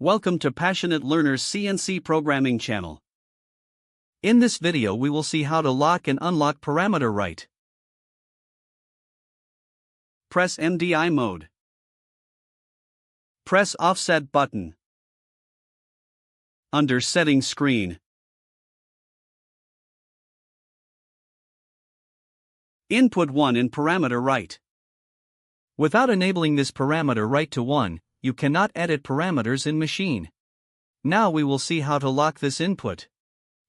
Welcome to Passionate Learners CNC Programming channel. In this video we will see how to lock and unlock parameter right. Press MDI mode. Press Offset button. Under Settings screen. Input 1 in parameter right. Without enabling this parameter right to 1, you cannot edit parameters in machine. Now we will see how to lock this input.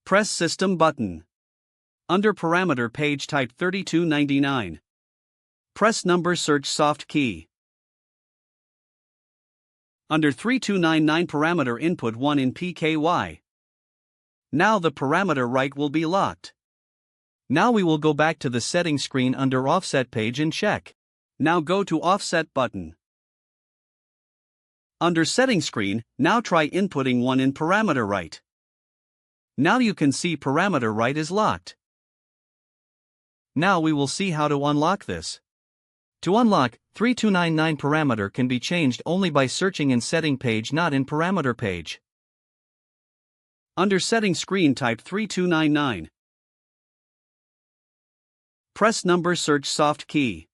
Press System button. Under parameter page type 3299. Press number search soft key. Under 3299 parameter input 1 in PKY. Now the parameter right will be locked. Now we will go back to the settings screen under offset page and check. Now go to offset button. Under settings screen, now try inputting 1 in parameter right. Now you can see parameter right is locked. Now we will see how to unlock this. To unlock, 3299 parameter can be changed only by searching in setting page, not in parameter page. Under settings screen type 3299. Press number search soft key.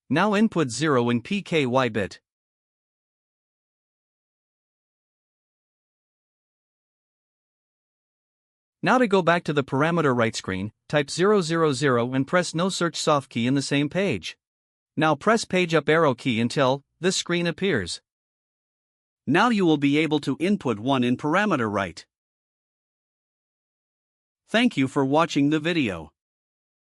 Now input 0 in PKY bit. Now to go back to the parameter right screen, type 000 and press no search soft key in the same page. Now press page up arrow key until this screen appears. Now you will be able to input 1 in parameter right. Thank you for watching the video.